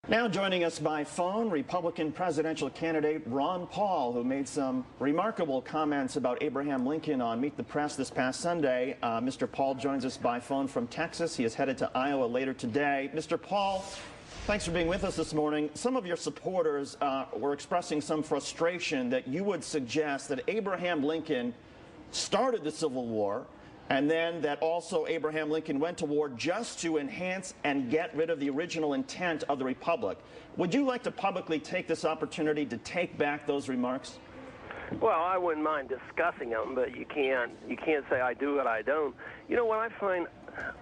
Now joining us by phone, Republican presidential candidate Ron Paul, who made some remarkable comments about Abraham Lincoln on Meet the Press this past Sunday. Mr. Paul joins us by phone from Texas. He is headed to Iowa later today. Mr. Paul, thanks for being with us this morning. Some of your supporters were expressing some frustration that you would suggest that Abraham Lincoln started the Civil War, and then that also Abraham Lincoln went to war just to enhance and get rid of the original intent of the Republic. Would you like to publicly take this opportunity to take back those remarks? Well, I wouldn't mind discussing them, but you can't say I do it, I don't. You know, what I find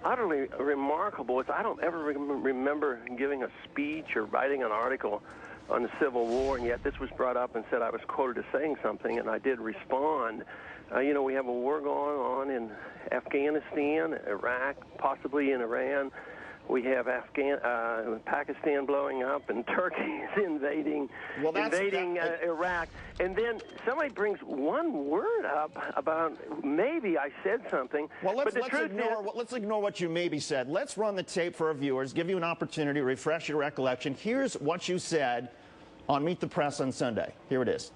utterly remarkable is I don't ever remember giving a speech or writing an article on the Civil War, and yet this was brought up and said I was quoted as saying something, and I did respond. You know, we have a war going on in Afghanistan, Iraq, possibly in Iran. We have Pakistan blowing up, and Turkey is invading Iraq. And then somebody brings one word up about maybe I said something. Well, let's ignore what you maybe said. Let's run the tape for our viewers, give you an opportunity to refresh your recollection. Here's what you said on Meet the Press on Sunday. Here it is.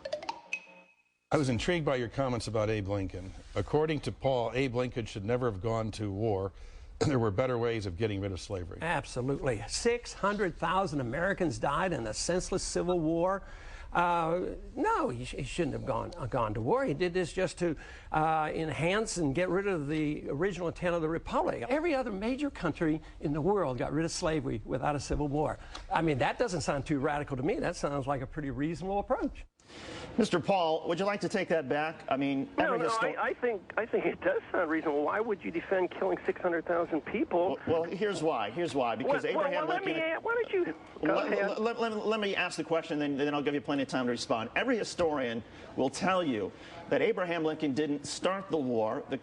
I was intrigued by your comments about Abe Lincoln. According to Paul, Abe Lincoln should never have gone to war. There were better ways of getting rid of slavery. Absolutely. 600,000 Americans died in a senseless civil war. No, he shouldn't have gone to war. He did this just to enhance and get rid of the original intent of the Republic. Every other major country in the world got rid of slavery without a civil war. I mean, that doesn't sound too radical to me. That sounds like a pretty reasonable approach. Mr. Paul, would you like to take that back? I mean, I think it does sound reasonable. Why would you defend killing 600,000 people? Well, here's why. Because Abraham Lincoln. Let me ask the question, then I'll give you plenty of time to respond. Every historian will tell you that Abraham Lincoln didn't start the war. The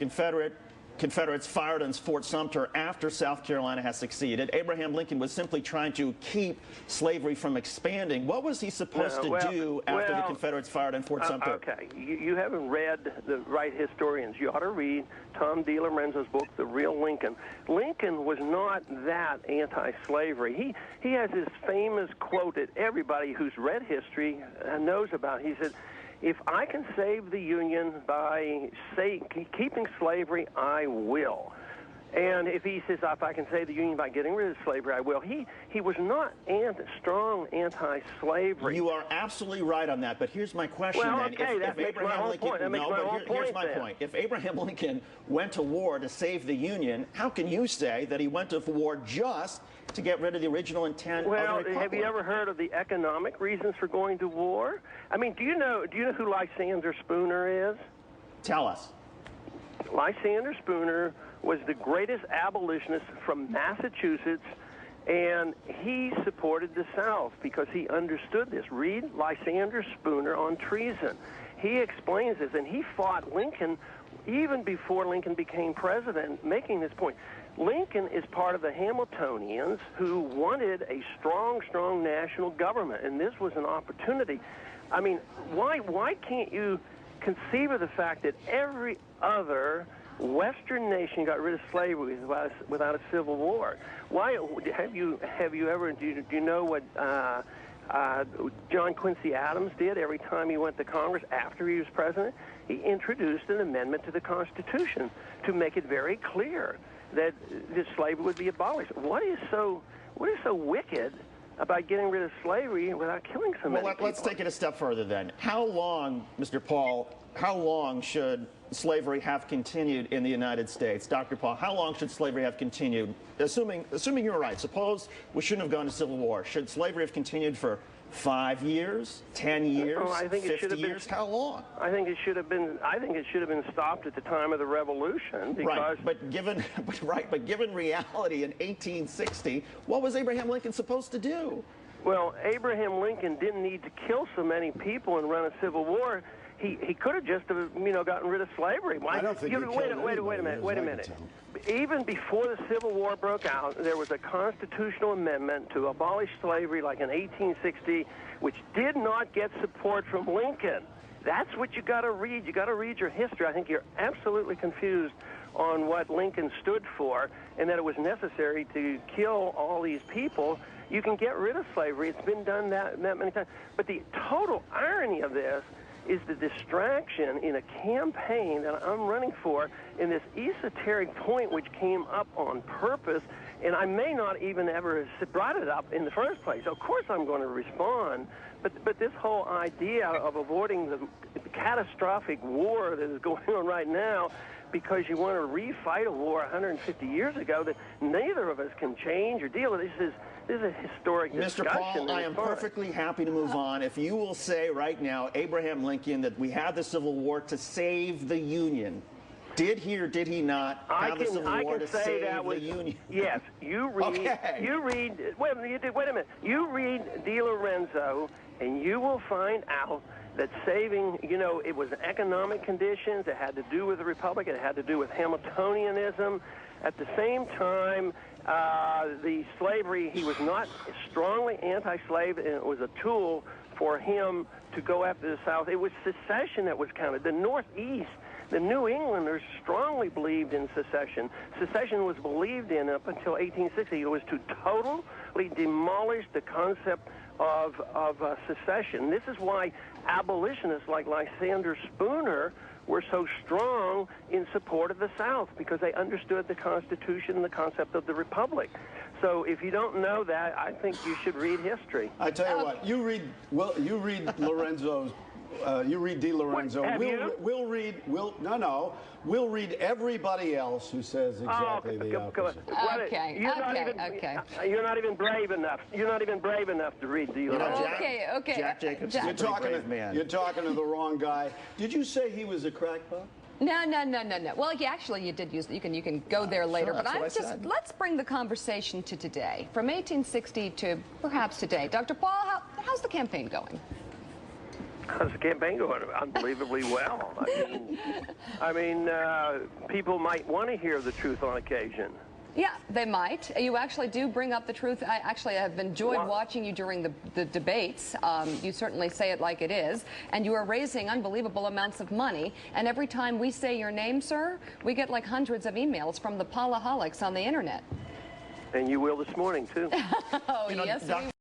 Confederates fired on Fort Sumter after South Carolina had succeeded. Abraham Lincoln was simply trying to keep slavery from expanding. What was he supposed to do after the Confederates fired on Fort Sumter? Okay, you haven't read the right historians. You ought to read Tom DiLorenzo's book, The Real Lincoln. Lincoln was not that anti-slavery. He has this famous quote that everybody who's read history knows about. He said, "If I can save the Union by keeping slavery, I will." And if he says, if I can save the Union by getting rid of slavery, I will. He was not strong anti-slavery. You are absolutely right on that, but here's my question then. Here's my point. If Abraham Lincoln went to war to save the Union, how can you say that he went to war just to get rid of the original intent of the Republic? Have you ever heard of the economic reasons for going to war? I mean, do you know who Lysander Spooner is? Tell us. Lysander Spooner was the greatest abolitionist from Massachusetts, and he supported the South because he understood this. Read Lysander Spooner on treason. He explains this, and he fought Lincoln even before Lincoln became president, making this point. Lincoln is part of the Hamiltonians who wanted a strong national government, and this was an opportunity. I mean, why can't you conceive of the fact that every other Western nation got rid of slavery without a civil war? Why have you ever? Do you know what John Quincy Adams did every time he went to Congress after he was president? He introduced an amendment to the Constitution to make it very clear that this slavery would be abolished. What is so wicked about getting rid of slavery without killing so many people? Let's take it a step further then. How long, Mr. Paul, how long should slavery have continued in the United States? Dr. Paul, how long should slavery have continued? Assuming you're right, suppose we shouldn't have gone to civil war. Should slavery have continued for 5 year, 10 years, 50 years? How long? I think it should have been stopped at the time of the Revolution. Because but given reality in 1860, what was Abraham Lincoln supposed to do? Well, Abraham Lincoln didn't need to kill so many people and run a civil war. He could have just gotten rid of slavery. Why? I don't think Wait a minute. Even before the Civil War broke out, there was a constitutional amendment to abolish slavery, like in 1860, which did not get support from Lincoln. That's what you got to read. You got to read your history. I think you're absolutely confused on what Lincoln stood for, and that it was necessary to kill all these people You can get rid of slavery. It's been done that many times. But the total irony of this is the distraction in a campaign that I'm running for in this esoteric point which came up on purpose, and I may not even ever have brought it up in the first place. Of course I'm going to respond, but this whole idea of avoiding the catastrophic war that is going on right now because you want to refight a war 150 years ago that neither of us can change or deal with. This is a historic discussion. Mr. Paul, I am perfectly happy to move on if you will say right now, Abraham Lincoln, that we had the Civil War to save the Union. Did he or did he not have the Civil War to save the Union? Yes, you read. Okay. You read. Wait a minute. You read DiLorenzo, and you will find out that saving, it was economic conditions. It had to do with the Republic. It had to do with Hamiltonianism. At the same time, the slavery, he was not strongly anti-slave, and it was a tool for him to go after the South. It was secession that was counted. The Northeast, the New Englanders strongly believed in secession. Secession was believed in up until 1860. It was to totally demolish the concept of secession. This is why abolitionists like Lysander Spooner were so strong in support of the South, because they understood the Constitution and the concept of the Republic. So if you don't know that, I think you should read history. I tell you what, you read Lorenzo's. You read DiLorenzo. We'll read everybody else who says exactly the opposite. Okay. You're not even brave enough. You're not even brave enough to read DiLorenzo. Okay. Jack Jacobs, You're talking to the wrong guy. Did you say he was a crackpot? No. Well, actually, you did use it. You can go there later. Sure, but let's bring the conversation to today, from 1860 to perhaps today. Dr. Paul, how's the campaign going? How's the campaign going? Unbelievably well. I mean, people might want to hear the truth on occasion. Yeah, they might. You actually do bring up the truth. I have enjoyed watching you during the debates. You certainly say it like it is. And you are raising unbelievable amounts of money. And every time we say your name, sir, we get like hundreds of emails from the Paulaholics on the internet. And you will this morning, too. Oh, yes, we will.